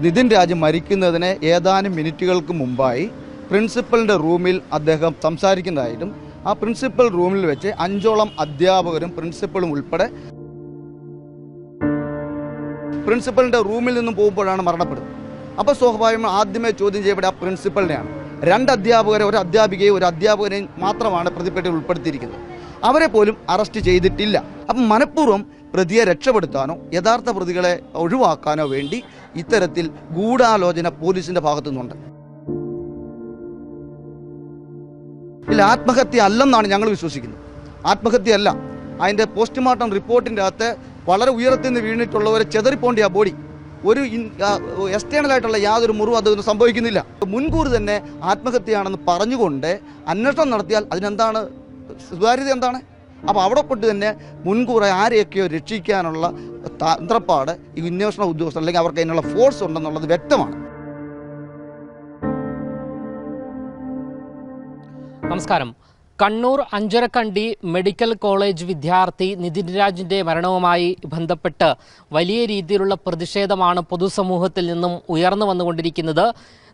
നിതിൻ രാജ് മരിക്കുന്നതിന് ഏതാനും മിനിറ്റുകൾക്ക് മുമ്പായി പ്രിൻസിപ്പലിൻ്റെ റൂമിൽ അദ്ദേഹം സംസാരിക്കുന്നതായിട്ടും ആ പ്രിൻസിപ്പൽ റൂമിൽ വെച്ച് 5ഓളം അധ്യാപകരും പ്രിൻസിപ്പലും ഉൾപ്പെടെ പ്രിൻസിപ്പലിൻ്റെ റൂമിൽ നിന്നും പോകുമ്പോഴാണ് മരണപ്പെടുന്നത്. അപ്പോൾ സ്വാഭാവികമായി ആദ്യമേ ചോദ്യം ചെയ്യപ്പെടുക ആ പ്രിൻസിപ്പലിനെയാണ്. 2 അധ്യാപകരെ, ഒരു അധ്യാപികയും ഒരു അധ്യാപകനെയും മാത്രമാണ് പ്രതിപ്പട്ടികയിൽ ഉൾപ്പെടുത്തിയിരിക്കുന്നത്. അവരെ പോലും അറസ്റ്റ് ചെയ്തിട്ടില്ല. അപ്പം മനഃപൂർവ്വം പ്രതിയെ രക്ഷപ്പെടുത്താനോ യഥാർത്ഥ പ്രതികളെ ഒഴിവാക്കാനോ വേണ്ടി ഇത്തരത്തിൽ ഗൂഢാലോചന പോലീസിൻ്റെ ഭാഗത്തു നിന്നുണ്ട്. ഇല്ല, ആത്മഹത്യ അല്ലെന്നാണ് ഞങ്ങൾ വിശ്വസിക്കുന്നത്. ആത്മഹത്യയല്ല. അതിൻ്റെ പോസ്റ്റ്മോർട്ടം റിപ്പോർട്ടിൻ്റെ അകത്ത് വളരെ ഉയരത്തിൽ നിന്ന് വീണിട്ടുള്ളവരെ ചെതറിപ്പോണ്ടിയ ബോഡി, ഒരു എക്സ്റ്റേണലായിട്ടുള്ള യാതൊരു മുറിവും അതൊന്നും സംഭവിക്കുന്നില്ല. മുൻകൂർ തന്നെ ആത്മഹത്യയാണെന്ന് പറഞ്ഞുകൊണ്ട് അന്വേഷണം നടത്തിയാൽ അതിനെന്താണ് സുതാര്യത എന്താണ്? അപ്പോൾ അവിടെ കൊണ്ട് തന്നെ മുൻകൂറായി ആരെയൊക്കെയോ രക്ഷിക്കാനുള്ള തന്ത്രപ്പാട് ഈ അന്വേഷണ ഉദ്യോഗസ്ഥർ അല്ലെങ്കിൽ അവർക്ക് അതിനുള്ള ഫോഴ്സ് ഉണ്ടെന്നുള്ളത് വ്യക്തമാണ്. നമസ്കാരം. കണ്ണൂർ അഞ്ചരക്കണ്ടി മെഡിക്കൽ കോളേജ് വിദ്യാർത്ഥി നിതിൻ രാജിൻ്റെ മരണവുമായി ബന്ധപ്പെട്ട് വലിയ രീതിയിലുള്ള പ്രതിഷേധമാണ് പൊതുസമൂഹത്തിൽ നിന്നും ഉയർന്നു വന്നുകൊണ്ടിരിക്കുന്നത്.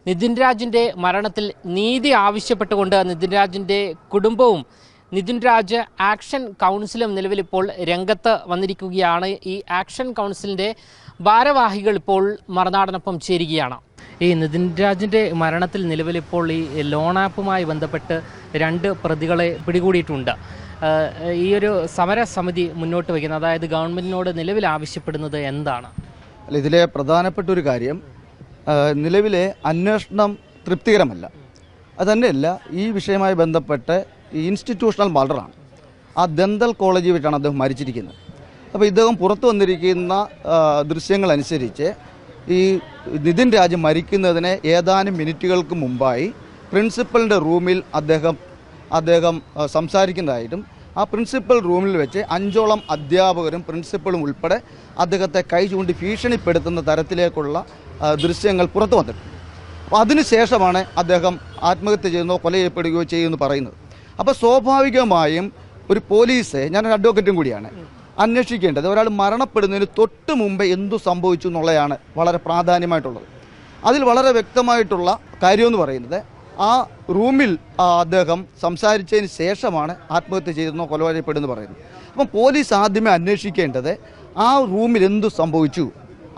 നിതിൻ രാജിൻ്റെ മരണത്തിൽ നീതി ആവശ്യപ്പെട്ടുകൊണ്ട് നിതിൻ രാജിൻ്റെ കുടുംബവും നിതിൻ രാജ് ആക്ഷൻ കൗൺസിലും നിലവിലിപ്പോൾ രംഗത്ത് വന്നിരിക്കുകയാണ്. ഈ ആക്ഷൻ കൗൺസിലിൻ്റെ ഭാരവാഹികൾ ഇപ്പോൾ മറുനാടനൊപ്പം ചേരുകയാണ്. ഈ നിതിൻ രാജിൻ്റെ മരണത്തിൽ നിലവിലിപ്പോൾ ഈ ലോൺ ആപ്പുമായി ബന്ധപ്പെട്ട് 2 പ്രതികളെ പിടികൂടിയിട്ടുണ്ട്. ഈ ഒരു സമരസമിതി മുന്നോട്ട് വയ്ക്കുന്നത്, അതായത് ഗവൺമെൻറ്റിനോട് നിലവിൽ ആവശ്യപ്പെടുന്നത് എന്താണ്? അല്ല, ഇതിലെ പ്രധാനപ്പെട്ട ഒരു കാര്യം, നിലവിലെ അന്വേഷണം തൃപ്തികരമല്ല. അതുതന്നെയല്ല, ഈ വിഷയവുമായി ബന്ധപ്പെട്ട് ഇൻസ്റ്റിറ്റ്യൂഷണൽ മർഡറാണ്. ആ ദന്തൽ കോളേജിൽ വെച്ചാണ് അദ്ദേഹം മരിച്ചിരിക്കുന്നത്. അപ്പോൾ ഇദ്ദേഹം പുറത്തു വന്നിരിക്കുന്ന ദൃശ്യങ്ങളനുസരിച്ച് ഈ നിതിൻ രാജ് മരിക്കുന്നതിന് ഏതാനും മിനിറ്റുകൾക്ക് മുമ്പായി പ്രിൻസിപ്പലിൻ്റെ റൂമിൽ അദ്ദേഹം സംസാരിക്കുന്നതായിട്ടും ആ പ്രിൻസിപ്പൽ റൂമിൽ വെച്ച് 5ഓളം അധ്യാപകരും പ്രിൻസിപ്പലും ഉൾപ്പെടെ അദ്ദേഹത്തെ കൈ ചൂണ്ടി ഭീഷണിപ്പെടുത്തുന്ന തരത്തിലേക്കുള്ള ദൃശ്യങ്ങൾ പുറത്തു വന്നിട്ടുണ്ട്. അപ്പോൾ അതിനുശേഷമാണ് അദ്ദേഹം ആത്മഹത്യ ചെയ്യുന്നോ കൊല ചെയ്യപ്പെടുകയോ ചെയ്യുമെന്ന് പറയുന്നത്. അപ്പോൾ സ്വാഭാവികമായും ഒരു പോലീസ്, ഞാനൊരു അഡ്വക്കേറ്റും കൂടിയാണ്, അന്വേഷിക്കേണ്ടത് ഒരാൾ മരണപ്പെടുന്നതിന് തൊട്ട് മുമ്പ് എന്തു സംഭവിച്ചു എന്നുള്ളതാണ് വളരെ പ്രാധാന്യമായിട്ടുള്ളത്. അതിൽ വളരെ വ്യക്തമായിട്ടുള്ള കാര്യമെന്ന് പറയുന്നത്, ആ റൂമിൽ അദ്ദേഹം സംസാരിച്ചതിന് ശേഷമാണ് ആത്മഹത്യ ചെയ്തെന്നോ കൊലപ്പെടുന്നു പറയുന്നത്. അപ്പം പോലീസ് ആദ്യമേ അന്വേഷിക്കേണ്ടത് ആ റൂമിൽ എന്തു സംഭവിച്ചു,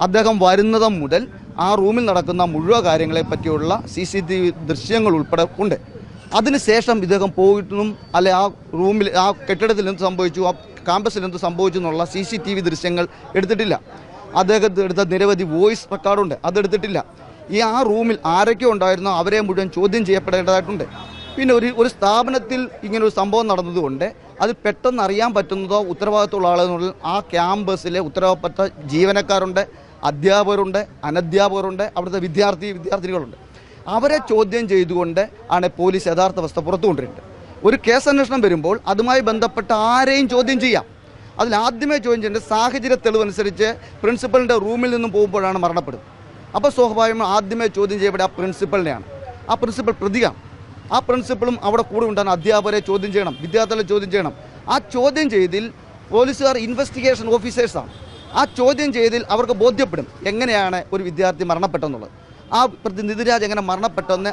അദ്ദേഹം വരുന്നത് മുതൽ ആ റൂമിൽ നടക്കുന്ന മുഴുവൻ കാര്യങ്ങളെ പറ്റിയുള്ള CCTV ദൃശ്യങ്ങൾ ഉൾപ്പെടെ ഉണ്ട്. അതിനുശേഷം ഇദ്ദേഹം പോയിട്ടും അല്ലെ ആ റൂമിൽ ആ കെട്ടിടത്തിൽ എന്ത് സംഭവിച്ചു, ആ ക്യാമ്പസിൽ എന്ത് സംഭവിച്ചു എന്നുള്ള CCTV ദൃശ്യങ്ങൾ എടുത്തിട്ടില്ല. അദ്ദേഹത്തെ എടുത്ത നിരവധി വോയിസ് റെക്കോർഡുണ്ട്, അതെടുത്തിട്ടില്ല. ആ റൂമിൽ ആരൊക്കെ ഉണ്ടായിരുന്നോ അവരെ മുഴുവൻ ചോദ്യം ചെയ്യപ്പെടേണ്ടതായിട്ടുണ്ട്. പിന്നെ ഒരു സ്ഥാപനത്തിൽ ഇങ്ങനൊരു സംഭവം നടന്നതുകൊണ്ട് അത് പെട്ടെന്ന് അറിയാൻ പറ്റുന്നതോ ഉത്തരവാദിത്തമുള്ള ആളെന്നുള്ള ആ ക്യാമ്പസിലെ ഉത്തരവാദപ്പെട്ട ജീവനക്കാരുണ്ട്, അധ്യാപകരുണ്ട്, അനധ്യാപകരുണ്ട്, അവിടുത്തെ വിദ്യാർത്ഥിനികളുണ്ട്. അവരെ ചോദ്യം ചെയ്തുകൊണ്ട് ആണ് പോലീസ് യഥാർത്ഥ അവസ്ഥ പുറത്തു കൊണ്ടിരുന്നത്. ഒരു കേസ് അന്വേഷണം വരുമ്പോൾ അതുമായി ബന്ധപ്പെട്ട ആരെയും ചോദ്യം ചെയ്യാം. അതിൽ ആദ്യമേ ചോദ്യം ചെയ്യേണ്ട സാഹചര്യ തെളിവനുസരിച്ച് പ്രിൻസിപ്പലിൻ്റെ റൂമിൽ നിന്നും പോകുമ്പോഴാണ് മരണപ്പെടുന്നത്. അപ്പോൾ സ്വാഭാവികമായി ആദ്യമേ ചോദ്യം ചെയ്യപ്പെടുക ആ പ്രിൻസിപ്പലിനെയാണ്. ആ പ്രിൻസിപ്പൽ പ്രതിയാണ്. ആ പ്രിൻസിപ്പലും അവിടെ കൂടെ ഉണ്ടാകുന്ന അധ്യാപകരെ ചോദ്യം ചെയ്യണം, വിദ്യാർത്ഥികളെ ചോദ്യം ചെയ്യണം. ആ ചോദ്യം ചെയ്തിൽ പോലീസുകാർ ഇൻവെസ്റ്റിഗേഷൻ ഓഫീസേഴ്സാണ്. ആ ചോദ്യം ചെയ്തിൽ അവർക്ക് ബോധ്യപ്പെടും എങ്ങനെയാണ് ഒരു വിദ്യാർത്ഥി മരണപ്പെട്ടെന്നുള്ളത്. ആ നിതിൻ രാജ് എങ്ങനെ മരണപ്പെട്ടെന്ന്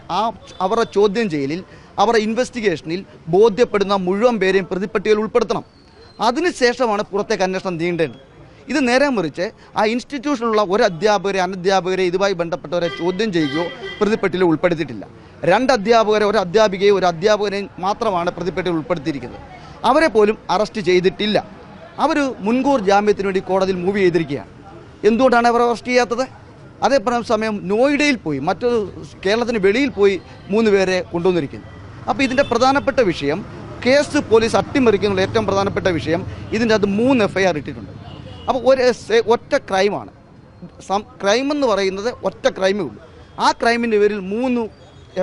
അവരുടെ ചോദ്യം ചെയ്യലിൽ, അവരുടെ ഇൻവെസ്റ്റിഗേഷനിൽ ബോധ്യപ്പെടുന്ന മുഴുവൻ പേരെയും പ്രതിപ്പട്ടികയിൽ ഉൾപ്പെടുത്തണം. അതിനുശേഷമാണ് പുറത്തേക്ക് അന്വേഷണം നീണ്ടേണ്ടത്. ഇത് നേരെ മറിച്ച് ആ ഇൻസ്റ്റിറ്റ്യൂഷനിലുള്ള ഒരു അധ്യാപകരെ, അനധ്യാപകരെ ഇതുമായി ബന്ധപ്പെട്ടവരെ ചോദ്യം ചെയ്യുകയോ പ്രതിപ്പട്ടികയിൽ ഉൾപ്പെടുത്തിയിട്ടില്ല. 2 അധ്യാപകരെ, ഒരു അധ്യാപികയും ഒരു അധ്യാപകനെയും മാത്രമാണ് പ്രതിപ്പട്ടികയിൽ ഉൾപ്പെടുത്തിയിരിക്കുന്നത്. അവരെ പോലും അറസ്റ്റ് ചെയ്തിട്ടില്ല. അവർ മുൻകൂർ ജാമ്യത്തിന് വേണ്ടി കോടതിയിൽ മൂവ് ചെയ്തിരിക്കുകയാണ്. എന്തുകൊണ്ടാണ് അവർ അറസ്റ്റ് ചെയ്യാത്തത്? അതേപോലെ സമയം നോയിഡയിൽ പോയി, മറ്റൊരു കേരളത്തിന് വെളിയിൽ പോയി 3 പേരെ കൊണ്ടുവന്നിരിക്കുന്നു. അപ്പോൾ ഇതിൻ്റെ പ്രധാനപ്പെട്ട വിഷയം, കേസ് പോലീസ് അട്ടിമറിക്കുന്നുള്ള ഏറ്റവും പ്രധാനപ്പെട്ട വിഷയം, ഇതിൻ്റെ അത് 3 FIR ഇട്ടിട്ടുണ്ട്. അപ്പോൾ ഒറ്റ ക്രൈമാണ്. ക്രൈം എന്ന് പറയുന്നത് ഒറ്റ ക്രൈമേ ഉള്ളൂ. ആ ക്രൈമിൻ്റെ പേരിൽ 3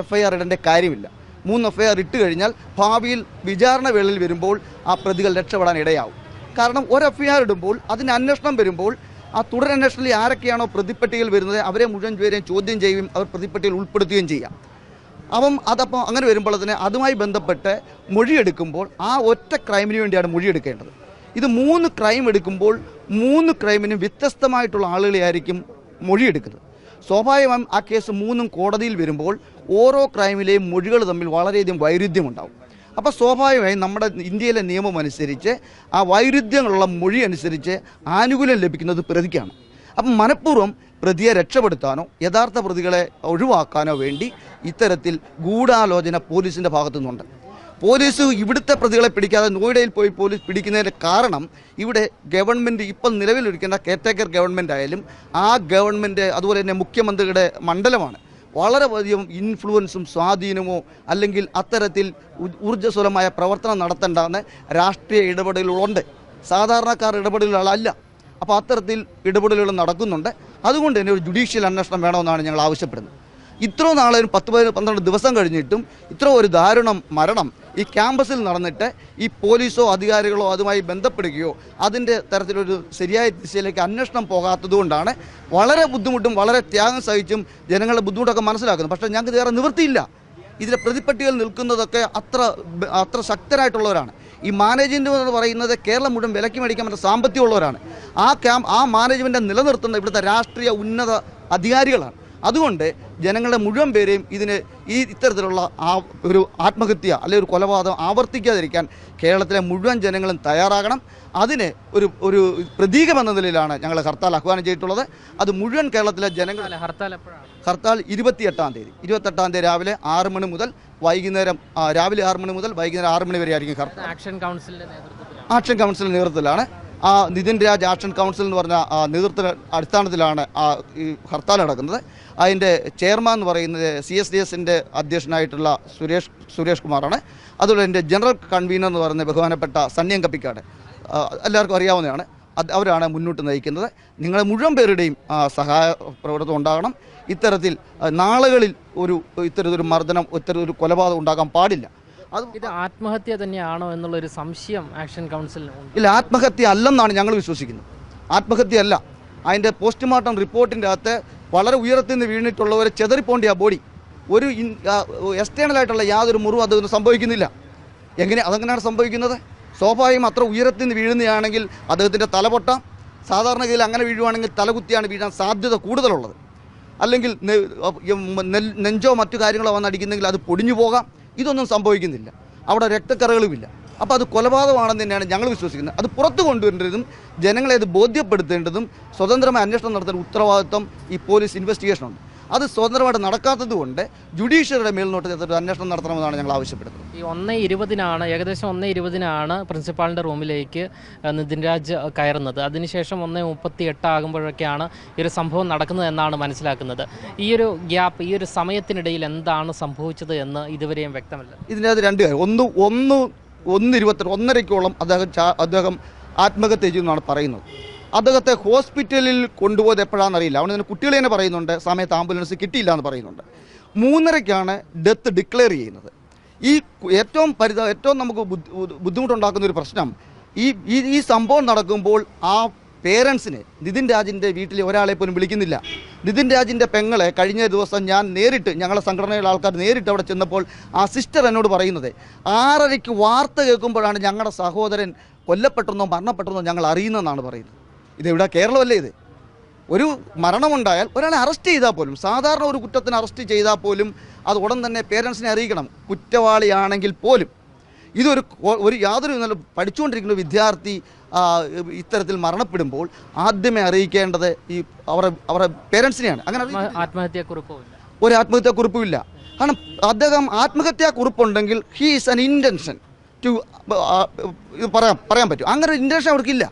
FIR ഇടേണ്ട കാര്യമില്ല. 3 FIR ഇട്ട് കഴിഞ്ഞാൽ ഭാവിയിൽ വിചാരണ വേളയിൽ വരുമ്പോൾ ആ പ്രതികൾ രക്ഷപ്പെടാൻ ഇടയാവും. കാരണം ഒരു FIR ഇടുമ്പോൾ അതിന് അന്വേഷണം വരുമ്പോൾ ആ തുടരന്വേഷണത്തിൽ ആരൊക്കെയാണോ പ്രതിപ്പട്ടികയിൽ വരുന്നത് അവരെ മുഴുവൻ പേരെയും ചോദ്യം ചെയ്യുകയും അവർ പ്രതിപ്പട്ടികയിൽ ഉൾപ്പെടുത്തുകയും ചെയ്യാം. അതപ്പോൾ അങ്ങനെ വരുമ്പോൾ അതുമായി ബന്ധപ്പെട്ട് മൊഴിയെടുക്കുമ്പോൾ ആ ഒറ്റ ക്രൈമിന് വേണ്ടിയാണ് മൊഴിയെടുക്കേണ്ടത്. ഇത് 3 ക്രൈം എടുക്കുമ്പോൾ 3 ക്രൈമിനും വ്യത്യസ്തമായിട്ടുള്ള ആളുകളെയായിരിക്കും മൊഴിയെടുക്കുന്നത്. സ്വാഭാവികമായും ആ കേസ് 3 കോടതിയിൽ വരുമ്പോൾ ഓരോ ക്രൈമിലെയും മൊഴികൾ തമ്മിൽ വളരെയധികം വൈരുദ്ധ്യമുണ്ടാവും. അപ്പോൾ സ്വാഭാവികമായും നമ്മുടെ ഇന്ത്യയിലെ നിയമം അനുസരിച്ച് ആ വൈരുദ്ധ്യങ്ങളുള്ള മൊഴി അനുസരിച്ച് ആനുകൂല്യം ലഭിക്കുന്നത് പ്രതിക്കാണ്. അപ്പം മനഃപൂർവ്വം പ്രതിയെ രക്ഷപ്പെടുത്താനോ യഥാർത്ഥ പ്രതികളെ ഒഴിവാക്കാനോ വേണ്ടി ഇത്തരത്തിൽ ഗൂഢാലോചന പോലീസിൻ്റെ ഭാഗത്തു നിന്നുണ്ട്. പോലീസ് ഇവിടുത്തെ പ്രതികളെ പിടിക്കാതെ നോയിഡയിൽ പോയി പോലീസ് പിടിക്കുന്നതിൻ്റെ കാരണം ഇവിടെ ഗവൺമെൻറ് ഇപ്പം നിലവിലിരിക്കുന്ന കെയർടേക്കർ ഗവൺമെൻറ് ആയാലും ആ ഗവൺമെൻറ് അതുപോലെ തന്നെ മുഖ്യമന്ത്രിയുടെ മണ്ഡലമാണ്. വളരെ അധികം ഇൻഫ്ലുവൻസും സ്വാധീനമോ അല്ലെങ്കിൽ അത്തരത്തിൽ ഊർജ്ജസ്വലമായ പ്രവർത്തനം നടത്തേണ്ടെന്ന് രാഷ്ട്രീയ ഇടപെടലുകളുണ്ട്. സാധാരണക്കാർ ഇടപെടലുകളല്ല. അപ്പോൾ അത്തരത്തിൽ ഇടപെടലുകൾ നടക്കുന്നുണ്ട്. അതുകൊണ്ട് തന്നെ ഒരു ജുഡീഷ്യൽ അന്വേഷണം വേണമെന്നാണ് ഞങ്ങൾ ആവശ്യപ്പെടുന്നത്. ഇത്ര നാളും 10-12 ദിവസം കഴിഞ്ഞിട്ടും ഇത്ര ഒരു ദാരുണം മരണം ഈ ക്യാമ്പസിൽ നടന്നിട്ട് ഈ പോലീസോ അധികാരികളോ അതുമായി ബന്ധപ്പെടുകയോ അതിൻ്റെ തരത്തിലൊരു ശരിയായ ദിശയിലേക്ക് അന്വേഷണം പോകാത്തതുകൊണ്ടാണ് വളരെ ബുദ്ധിമുട്ടും വളരെ ത്യാഗം സഹിച്ചും ജനങ്ങളുടെ ബുദ്ധിമുട്ടൊക്കെ മനസ്സിലാക്കുന്നത്. പക്ഷേ ഞങ്ങൾക്ക് വേറെ നിവൃത്തിയില്ല. ഇതിലെ പ്രതിപ്പട്ടികയിൽ നിൽക്കുന്നതൊക്കെ അത്ര ശക്തരായിട്ടുള്ളവരാണ്. ഈ മാനേജ്മെൻറ്റ് എന്ന് പറയുന്നത് കേരളം മുഴുവൻ വിലക്കി മേടിക്കാൻ പറ്റുന്ന സാമ്പത്തികമുള്ളവരാണ്. ആ മാനേജ്മെൻറ്റ് നിലനിർത്തുന്ന ഇവിടുത്തെ രാഷ്ട്രീയ ഉന്നത അധികാരികളാണ്. അതുകൊണ്ട് ജനങ്ങളുടെ മുഴുവൻ പേരെയും ഇത്തരത്തിലുള്ള ഒരു ആത്മഹത്യ അല്ലെങ്കിൽ ഒരു കൊലപാതകം ആവർത്തിക്കാതിരിക്കാൻ കേരളത്തിലെ മുഴുവൻ ജനങ്ങളും തയ്യാറാകണം. അതിന് ഒരു പ്രതീകമെന്ന നിലയിലാണ് ഞങ്ങൾ ഹർത്താൽ ആഹ്വാനം ചെയ്തിട്ടുള്ളത്. അത് മുഴുവൻ കേരളത്തിലെ ജനങ്ങൾ ഹർത്താൽ 28-ാം തീയതി രാവിലെ 6 മണി മുതൽ വൈകുന്നേരം രാവിലെ 6 മണി മുതൽ വൈകുന്നേരം 6 മണി വരെ ആയിരിക്കും ഹർത്താൽ. ആക്ഷൻ കൗൺസിലിൻ്റെ നേതൃത്വത്തിലാണ് നിതിൻ രാജ് ആക്ഷൻ കൗൺസിൽ എന്ന് പറഞ്ഞ നേതൃത്വ അടിസ്ഥാനത്തിലാണ് ഈ ഹർത്താൽ നടക്കുന്നത്. അതിൻ്റെ ചെയർമാൻ എന്ന് പറയുന്നത് CSDSൻ്റെ അധ്യക്ഷനായിട്ടുള്ള സുരേഷ് കുമാറാണ്. അതുപോലെ എൻ്റെ ജനറൽ കൺവീനർ എന്ന് പറയുന്ന ബഹുമാനപ്പെട്ട സണ്ണിയം കപ്പിക്കാട്, എല്ലാവർക്കും അറിയാവുന്നതാണ്. അവരാണ് മുന്നോട്ട് നയിക്കുന്നത്. നിങ്ങളെ മുഴുവൻ പേരുടെയും സഹായ പ്രവർത്തനം ഉണ്ടാകണം. ഇത്തരത്തിൽ നാളുകളിൽ ഇത്തരത്തിലൊരു മർദ്ദനം ഇത്തരത്തിലൊരു കൊലപാതകം ഉണ്ടാകാൻ പാടില്ല. ഇത് ആത്മഹത്യ തന്നെയാണോ എന്നുള്ളൊരു സംശയം ആക്ഷൻ കൗൺസിലിന് ഇല്ല. ആത്മഹത്യ അല്ലെന്നാണ് ഞങ്ങൾ വിശ്വസിക്കുന്നത്. ആത്മഹത്യ അല്ല. അതിൻ്റെ പോസ്റ്റ്മോർട്ടം റിപ്പോർട്ടിൻ്റെ അകത്ത് വളരെ ഉയരത്തിൽ നിന്ന് വീണിട്ടുള്ളവരെ ചെതറിപ്പോണ്ടിയ ബോഡി ഒരു എക്സ്റ്റേണലായിട്ടുള്ള യാതൊരു മുറിവും അദ്ദേഹത്തിന് സംഭവിക്കുന്നില്ല. അതെങ്ങനെയാണ് സംഭവിക്കുന്നത്? സ്വാഭാവികം അത്ര ഉയരത്തിൽ നിന്ന് വീഴുന്നതാണെങ്കിൽ അദ്ദേഹത്തിൻ്റെ തല പൊട്ടാം. സാധാരണഗതിയിൽ അങ്ങനെ വീഴുവാണെങ്കിൽ തലകുത്തിയാണ് വീഴാൻ സാധ്യത കൂടുതലുള്ളത്. അല്ലെങ്കിൽ നെഞ്ചോ മറ്റു കാര്യങ്ങളോ വന്നടിക്കുന്നെങ്കിൽ അത് പൊടിഞ്ഞു പോകാം. ഇതൊന്നും സംഭവിക്കുന്നില്ല. അവിടെ രക്തക്കറകളുമില്ല. അപ്പോൾ അത് കൊലപാതകമാണെന്ന് തന്നെയാണ് ഞങ്ങൾ വിശ്വസിക്കുന്നത്. അത് പുറത്തു കൊണ്ടുവരേണ്ടതും ജനങ്ങളെ അത് ബോധ്യപ്പെടുത്തേണ്ടതും സ്വതന്ത്രമായ അന്വേഷണം നടത്തേണ്ട ഉത്തരവാദിത്വം ഈ പോലീസ് ഇൻവെസ്റ്റിഗേഷനുണ്ട്. അത് സ്വതന്ത്രമായിട്ട് നടക്കാത്തത് കൊണ്ട് ജുഡീഷ്യറിയുടെ മേൽനോട്ടത്തിൽ അന്വേഷണം നടത്തണമെന്നാണ് ഞങ്ങൾ ആവശ്യപ്പെടുന്നത്. ഈ 1:20 ഏകദേശം 1:20 പ്രിൻസിപ്പാളിൻ്റെ റൂമിലേക്ക് നിതിൻ രാജ് കയറുന്നത്. അതിനുശേഷം 1:38 ആകുമ്പോഴൊക്കെയാണ് ഈ ഒരു സംഭവം നടക്കുന്നത് എന്നാണ് മനസ്സിലാക്കുന്നത്. ഈ ഒരു ഗ്യാപ്പ്, ഈ ഒരു സമയത്തിനിടയിൽ എന്താണ് സംഭവിച്ചത് എന്ന് ഇതുവരെയും വ്യക്തമല്ല. ഇതിനകത്ത് 2 കാര്യം. 1:22 അദ്ദേഹം ആത്മഹത്യ ചെയ്യുമെന്നാണ് പറയുന്നത്. അദ്ദേഹത്തെ ഹോസ്പിറ്റലിൽ കൊണ്ടുപോയത് എപ്പോഴാണെന്നറിയില്ല. അവന് കുട്ടികൾ തന്നെ പറയുന്നുണ്ട് സമയത്ത് ആംബുലൻസ് കിട്ടിയില്ല എന്ന് പറയുന്നുണ്ട്. 3:30 ഡെത്ത് ഡിക്ലെയർ ചെയ്യുന്നത്. ഈ ഏറ്റവും നമുക്ക് ബുദ്ധിമുട്ടുണ്ടാക്കുന്ന ഒരു പ്രശ്നം ഈ സംഭവം നടക്കുമ്പോൾ ആ പേരൻസിനെ നിതിൻ രാജിൻ്റെ വീട്ടിലെ ഒരാളെ പോലും വിളിക്കുന്നില്ല. നിതിൻ രാജിൻ്റെ പെങ്ങളെ കഴിഞ്ഞ ദിവസം ഞാൻ ഞങ്ങളുടെ സംഘടനയിലെ ആൾക്കാർ നേരിട്ട് അവിടെ ചെന്നപ്പോൾ ആ സിസ്റ്റർ എന്നോട് പറയുന്നത് 6:30 വാർത്ത കേൾക്കുമ്പോഴാണ് ഞങ്ങളുടെ സഹോദരൻ കൊല്ലപ്പെട്ടെന്നോ മരണപ്പെട്ടെന്നോ ഞങ്ങൾ അറിയുന്നതെന്നാണ് പറയുന്നത്. ഇതെവിടെ? കേരളമല്ലേ ഇത്? ഒരു മരണമുണ്ടായാൽ ഒരാളെ അറസ്റ്റ് ചെയ്താൽ പോലും, സാധാരണ ഒരു കുറ്റത്തിന് അറസ്റ്റ് ചെയ്താൽ പോലും അത് ഉടൻ തന്നെ പേരൻസിനെ അറിയിക്കണം, കുറ്റവാളിയാണെങ്കിൽ പോലും. യാതൊരു പഠിച്ചുകൊണ്ടിരിക്കുന്ന വിദ്യാർത്ഥി ഇത്തരത്തിൽ മരണപ്പെടുമ്പോൾ ആദ്യമേ അറിയിക്കേണ്ടത് അവരുടെ പേരൻസിനെയാണ്. അങ്ങനെ ഒരു ആത്മഹത്യാക്കുറിപ്പുമില്ല. കാരണം അദ്ദേഹം ആത്മഹത്യാക്കുറിപ്പുണ്ടെങ്കിൽ he is an intention to പറയാൻ പറ്റും. അങ്ങനെ ഒരു ഇൻറ്റൻഷൻ അവർക്കില്ല.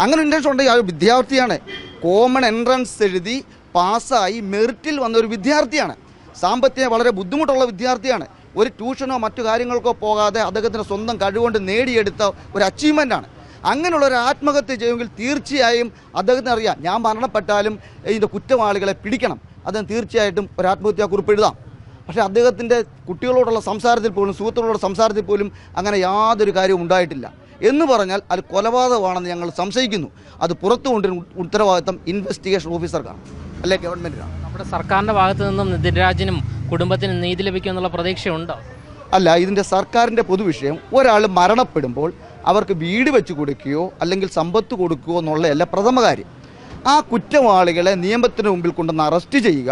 അങ്ങനെ ഇൻറ്റൻഷൻ ഉണ്ടെങ്കിൽ ആ വിദ്യാർത്ഥിയാണ്, കോമൺ എൻട്രൻസ് എഴുതി പാസ്സായി മെറിറ്റിൽ വന്ന ഒരു വിദ്യാർത്ഥിയാണ്, സാമ്പത്തികം വളരെ ബുദ്ധിമുട്ടുള്ള വിദ്യാർത്ഥിയാണ്. ഒരു ട്യൂഷനോ മറ്റു കാര്യങ്ങൾക്കോ പോകാതെ അദ്ദേഹത്തിൻ്റെ സ്വന്തം കഴിവുകൊണ്ട് നേടിയെടുത്ത ഒരു അച്ചീവ്മെൻ്റാണ്. അങ്ങനെയുള്ള ഒരു ആത്മഹത്യ ചെയ്യുമെങ്കിൽ തീർച്ചയായും അദ്ദേഹത്തിന് അറിയാം, ഞാൻ മരണപ്പെട്ടാലും ഇതിൻ്റെ കുറ്റവാളികളെ പിടിക്കണം. അദ്ദേഹം തീർച്ചയായിട്ടും ഒരു ആത്മഹത്യാക്കുറിപ്പ് എഴുതാം. പക്ഷേ അദ്ദേഹത്തിൻ്റെ കുട്ടികളോടുള്ള സംസാരത്തിൽ പോലും, സുഹൃത്തുക്കളോടുള്ള സംസാരത്തിൽ പോലും അങ്ങനെ യാതൊരു കാര്യവും ഉണ്ടായിട്ടില്ല. എന്ന് പറഞ്ഞാൽ അത് കൊലപാതകമാണെന്ന് ഞങ്ങൾ സംശയിക്കുന്നു. അത് പുറത്തു കൊണ്ടുവരുന്ന ഉത്തരവാദിത്തം ഇൻവെസ്റ്റിഗേഷൻ ഓഫീസർക്കാണ്, അല്ലെ ഗവൺമെൻറ്റിനാണ്. നമ്മുടെ സർക്കാരിൻ്റെ ഭാഗത്തു നിന്നും നിതിൻ രാജിനും കുടുംബത്തിനും നീതി ലഭിക്കുമെന്നുള്ള പ്രതീക്ഷയുണ്ടോ? അല്ല, ഇതിൻ്റെ സർക്കാരിൻ്റെ പൊതുവിഷയം ഒരാൾ മരണപ്പെടുമ്പോൾ അവർക്ക് വീട് വെച്ച് കൊടുക്കുകയോ അല്ലെങ്കിൽ സമ്പത്ത് കൊടുക്കുകയോ എന്നുള്ളതല്ല പ്രഥമ കാര്യം. ആ കുറ്റവാളികളെ നിയമത്തിന് മുമ്പിൽ കൊണ്ടുവന്ന് അറസ്റ്റ് ചെയ്യുക,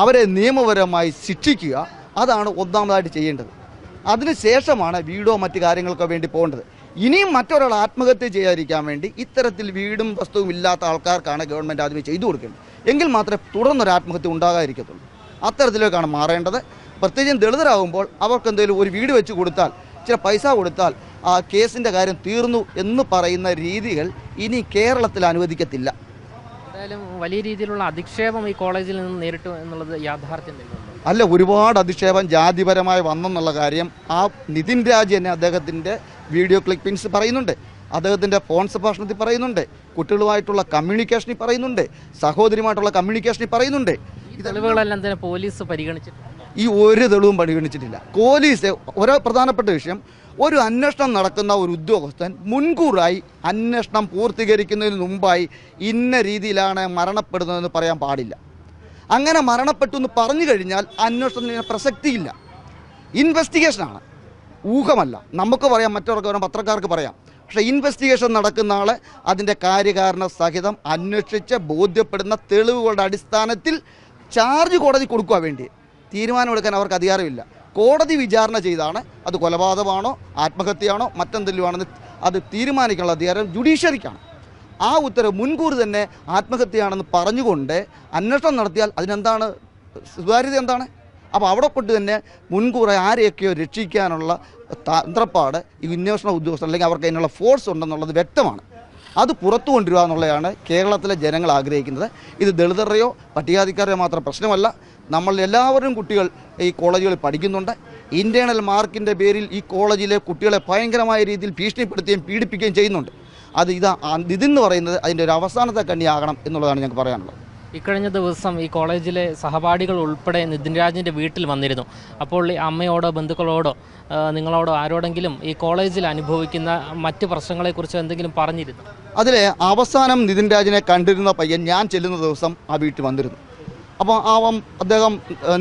അവരെ നിയമപരമായി ശിക്ഷിക്കുക, അതാണ് ഒന്നാമതായിട്ട് ചെയ്യേണ്ടത്. അതിനുശേഷമാണ് വീടോ മറ്റു കാര്യങ്ങൾക്കോ വേണ്ടി പോകേണ്ടത്. ഇനിയും മറ്റൊരാൾ ആത്മഹത്യ ചെയ്യാതിരിക്കാൻ വേണ്ടി ഇത്തരത്തിൽ വീടും വസ്തുവും ഇല്ലാത്ത ആൾക്കാർക്കാണ് ഗവൺമെൻറ് ആദ്യമേ ചെയ്തു കൊടുക്കേണ്ടത്. എങ്കിൽ മാത്രമേ തുടർന്നൊരു ആത്മഹത്യ ഉണ്ടാകാതിരിക്കത്തുള്ളൂ. അത്തരത്തിലേക്കാണ് മാറേണ്ടത്. പ്രത്യേകിച്ചും ദളിതരാകുമ്പോൾ അവർക്ക് എന്തെങ്കിലും ഒരു വീട് വെച്ച് കൊടുത്താൽ, ചില പൈസ കൊടുത്താൽ ആ കേസിൻ്റെ കാര്യം തീർന്നു എന്ന് പറയുന്ന രീതികൾ ഇനി കേരളത്തിൽ അനുവദിക്കത്തില്ല. എന്തായാലും വലിയ രീതിയിലുള്ള അധിക്ഷേപം ഈ കോളേജിൽ നിന്ന് നേരിട്ടു എന്നുള്ളത് യാഥാർത്ഥ്യം അല്ല. ഒരുപാട് അധിക്ഷേപം ജാതിപരമായി വന്നെന്നുള്ള കാര്യം ആ നിതിൻ രാജ് തന്നെ അദ്ദേഹത്തിൻ്റെ വീഡിയോ ക്ലിപ്പിങ്സ് പറയുന്നുണ്ട്, അദ്ദേഹത്തിൻ്റെ ഫോൺ സംഭാഷണത്തിൽ പറയുന്നുണ്ട്, കുട്ടികളുമായിട്ടുള്ള കമ്മ്യൂണിക്കേഷനിൽ പറയുന്നുണ്ട്, സഹോദരിയുമായിട്ടുള്ള കമ്മ്യൂണിക്കേഷനിൽ പറയുന്നുണ്ട്. ഈ തെളിവുകളെല്ലാം തന്നെ പോലീസ് പരിഗണിച്ചിട്ടുണ്ട്. ഈ ഒരു തെളിവും പരിഗണിച്ചിട്ടില്ല. പോലീസ് ഓരോ പ്രധാനപ്പെട്ട വിഷയം, ഒരു അന്വേഷണം നടക്കുന്ന ഒരു ഉദ്യോഗസ്ഥൻ മുൻകൂറായി അന്വേഷണം പൂർത്തീകരിക്കുന്നതിന് മുമ്പായി ഇന്ന രീതിയിലാണ് മരണപ്പെടുന്നതെന്ന് പറയാൻ പാടില്ല. അങ്ങനെ മരണപ്പെട്ടു എന്ന് പറഞ്ഞു കഴിഞ്ഞാൽ അന്വേഷണത്തിന് പ്രസക്തിയില്ല. ഇൻവെസ്റ്റിഗേഷനാണ്, ഊഹമല്ല. നമുക്ക് പറയാം, മറ്റവർക്ക് പറയാം, പത്രക്കാർക്ക് പറയാം. പക്ഷേ ഇൻവെസ്റ്റിഗേഷൻ നടക്കുന്ന ആളെ അതിൻ്റെ കാര്യകാരണ സഹിതം അന്വേഷിച്ച് ബോധ്യപ്പെടുന്ന തെളിവുകളുടെ അടിസ്ഥാനത്തിൽ ചാർജ് കോടതി കൊടുക്കുക വേണ്ടി തീരുമാനമെടുക്കാൻ അവർക്ക് അധികാരമില്ല. കോടതി വിചാരണ ചെയ്താണ് അത് കൊലപാതകമാണോ ആത്മഹത്യയാണോ മറ്റെന്തെങ്കിലും ആണെന്ന് അത് തീരുമാനിക്കാനുള്ള അധികാരം ജുഡീഷ്യറിക്കാണ്. ആ ഉത്തരവ് മുൻകൂർ തന്നെ ആത്മഹത്യയാണെന്ന് പറഞ്ഞുകൊണ്ട് അന്വേഷണം നടത്തിയാൽ അതിനെന്താണ് സുതാര്യത എന്താണ്? അപ്പോൾ അവിടെ കൊണ്ട് തന്നെ മുൻകൂറായി ആരെയൊക്കെയോ രക്ഷിക്കാനുള്ള തന്ത്രപ്പാട് ഈ അന്വേഷണ ഉദ്യോഗസ്ഥർ അല്ലെങ്കിൽ അവർക്ക് അതിനുള്ള ഫോഴ്സ് ഉണ്ടെന്നുള്ളത് വ്യക്തമാണ്. അത് പുറത്തു കൊണ്ടുവരിക എന്നുള്ളതാണ് കേരളത്തിലെ ജനങ്ങൾ ആഗ്രഹിക്കുന്നത്. ഇത് ദളിതരുടെയോ പട്ടികജാതിക്കാരുടെയോ മാത്രം പ്രശ്നമല്ല. നമ്മൾ എല്ലാവരും കുട്ടികൾ ഈ കോളേജുകളിൽ പഠിക്കുന്നുണ്ട്. ഇൻറ്റേണൽ മാർക്കിൻ്റെ പേരിൽ ഈ കോളേജിലെ കുട്ടികളെ ഭയങ്കരമായ രീതിയിൽ ഭീഷണിപ്പെടുത്തുകയും പീഡിപ്പിക്കുകയും ചെയ്യുന്നുണ്ട്. അത് ഇതെന്ന് പറയുന്നത് അതിൻ്റെ ഒരു അവസാനത്തെ കണ്ണിയാകണം എന്നുള്ളതാണ് ഞങ്ങൾക്ക് പറയാനുള്ളത്. ഇക്കഴിഞ്ഞ ദിവസം ഈ കോളേജിലെ സഹപാഠികൾ ഉൾപ്പെടെ നിതിൻ രാജിൻ്റെ വീട്ടിൽ വന്നിരുന്നു. അപ്പോൾ ഈ അമ്മയോടോ ബന്ധുക്കളോടോ നിങ്ങളോടോ ആരോടെങ്കിലും ഈ കോളേജിൽ അനുഭവിക്കുന്ന മറ്റ് പ്രശ്നങ്ങളെക്കുറിച്ച് എന്തെങ്കിലും പറഞ്ഞിരുന്നു? അതിലെ അവസാനം നിതിൻ രാജിനെ കണ്ടിരുന്ന പയ്യൻ ഞാൻ ചെല്ലുന്ന ദിവസം ആ വീട്ടിൽ വന്നിരുന്നു. അപ്പോൾ അദ്ദേഹം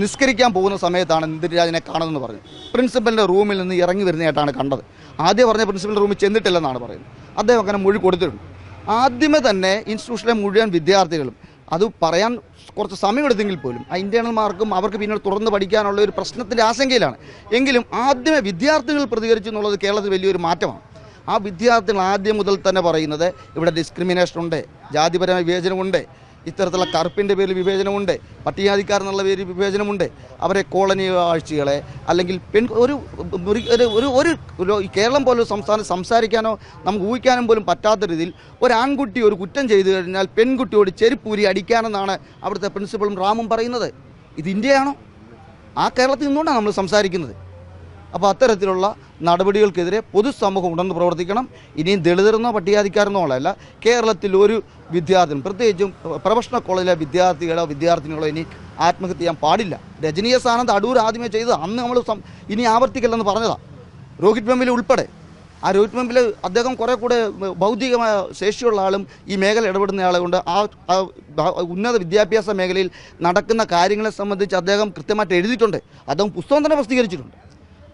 നിസ്കരിക്കാൻ പോകുന്ന സമയത്താണ് നിതിൻ രാജിനെ കാണുന്നതെന്ന് പറഞ്ഞു. പ്രിൻസിപ്പലിൻ്റെ റൂമിൽ നിന്ന് ഇറങ്ങി വരുന്നതായിട്ടാണ് കണ്ടത്. ആദ്യം പറഞ്ഞ പ്രിൻസിപ്പലിൻ്റെ റൂമിൽ ചെന്നിട്ടില്ലെന്നാണ് പറയുന്നത്. അദ്ദേഹം അങ്ങനെ മൊഴി കൊടുത്തിട്ടുണ്ട്. ആദ്യമേ തന്നെ ഇൻസ്റ്റിറ്റ്യൂഷനിലെ മുഴുവൻ വിദ്യാർത്ഥികളും അത് പറയാൻ കുറച്ച് സമയമെടുത്തെങ്കിൽ പോലും ആ ഇൻറ്റേണൽ മാർക്കും അവർക്ക് പിന്നീട് തുടർന്ന് പഠിക്കാനുള്ള ഒരു പ്രശ്നത്തിൻ്റെ ആശങ്കയിലാണ്. എങ്കിലും ആദ്യമേ വിദ്യാർത്ഥികൾ പ്രതികരിച്ചു എന്നുള്ളത് കേരളത്തിൽ വലിയൊരു മാറ്റമാണ്. ആ വിദ്യാർത്ഥികൾ ആദ്യം മുതൽ തന്നെ പറയുന്നത് ഇവിടെ ഡിസ്ക്രിമിനേഷനുണ്ട്, ജാതിപരമായ വിവേചനമുണ്ട്, ഇത്തരത്തിലുള്ള കറുപ്പിൻ്റെ പേരിൽ വിവേചനമുണ്ട്, പട്ടികജാതിക്കാരെന്നുള്ള പേരിൽ വിവേചനമുണ്ട്, അവരെ കോളനി ആഴ്ചകളെ അല്ലെങ്കിൽ ഒരു കേരളം പോലൊരു സംസ്ഥാനം സംസാരിക്കാനോ നമുക്ക് ഊഹിക്കാനും പോലും പറ്റാത്ത രീതിയിൽ ഒരാൺകുട്ടി ഒരു കുറ്റം ചെയ്തു കഴിഞ്ഞാൽ പെൺകുട്ടിയോട് ചെരുപ്പൂരി അടിക്കാനെന്നാണ് അവിടുത്തെ പ്രിൻസിപ്പളും റാമും പറയുന്നത്. ഇത് ഇന്ത്യയാണോ? ആ കേരളത്തിൽ നിന്നുകൊണ്ടാണ് നമ്മൾ സംസാരിക്കുന്നത്. അപ്പോൾ അത്തരത്തിലുള്ള നടപടികൾക്കെതിരെ പൊതുസമൂഹം ഉണർന്ന് പ്രവർത്തിക്കണം. ഇനിയും ദളിതരെന്നോ പട്ടികജാതിക്കാരെന്നോ ഉള്ളതല്ല, കേരളത്തിൽ ഒരു വിദ്യാർത്ഥിനും പ്രത്യേകിച്ചും പ്രൊഫഷണൽ കോളേജിലെ വിദ്യാർത്ഥിനികളോ ഇനി ആത്മഹത്യ ചെയ്യാൻ പാടില്ല. രജനീയ സ്ഥാനത്ത് അടൂർ ആദ്യമേ ചെയ്തത് അന്ന് നമ്മൾ ഇനി ആവർത്തിക്കില്ലെന്ന് പറഞ്ഞതാണ്. രോഹിത് വെമ്പില ഉൾപ്പെടെ. ആ രോഹിത് വെമ്പില അദ്ദേഹം കുറേ കൂടെ ബൗദ്ധികമായ ശേഷിയുള്ള ആളും ഈ മേഖല ഇടപെടുന്ന ആളെ കൊണ്ട് ആ ഉന്നത വിദ്യാഭ്യാസ മേഖലയിൽ നടക്കുന്ന കാര്യങ്ങളെ സംബന്ധിച്ച് അദ്ദേഹം കൃത്യമായിട്ട് എഴുതിയിട്ടുണ്ട്. അദ്ദേഹം പുസ്തകം തന്നെ പ്രസിദ്ധീകരിച്ചിട്ടുണ്ട്.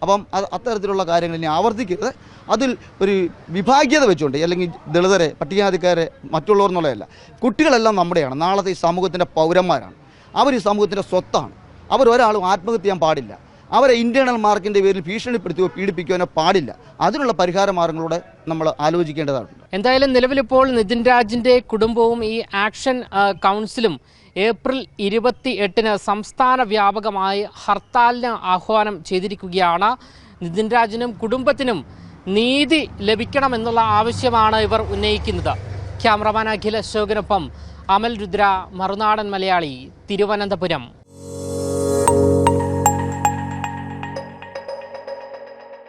അപ്പം അത്തരത്തിലുള്ള കാര്യങ്ങൾ ഇനി ആവർത്തിക്കരുത്. അതിൽ ഒരു വിഭാഗീയത വെച്ചുകൊണ്ട് അല്ലെങ്കിൽ ദളിതരെ പട്ടികജാതിക്കാരെ മറ്റുള്ളവർ എന്നുള്ളതല്ല, കുട്ടികളെല്ലാം നമ്മുടെയാണ്, നാളത്തെ ഈ സമൂഹത്തിൻ്റെ പൗരന്മാരാണ്. അവർ ഈ സമൂഹത്തിൻ്റെ സ്വത്താണ്. അവരൊരാളും ആത്മഹത്യ ചെയ്യാൻ പാടില്ല. അവരെ ഇൻറ്റേണൽ മാർക്കിൻ്റെ പേരിൽ ഭീഷണിപ്പെടുത്തുകയോ പീഡിപ്പിക്കുകയോ പാടില്ല. അതിനുള്ള പരിഹാര മാർഗങ്ങളൂടെ നമ്മൾ ആലോചിക്കേണ്ടതാണ്. എന്തായാലും നിലവിലിപ്പോൾ നിതിൻ രാജിൻ്റെ കുടുംബവും ഈ ആക്ഷൻ കൗൺസിലും ഏപ്രിൽ 28-ന് സംസ്ഥാന വ്യാപകമായി ഹർത്താലിന് ആഹ്വാനം ചെയ്തിരിക്കുകയാണ്. നിതിൻ രാജിനും കുടുംബത്തിനും നീതി ലഭിക്കണമെന്നുള്ള ആവശ്യമാണ് ഇവർ ഉന്നയിക്കുന്നത്. ക്യാമറമാൻ അഖിൽ അശോകനൊപ്പം അമൽ രുദ്ര, മറുനാടൻ മലയാളി, തിരുവനന്തപുരം.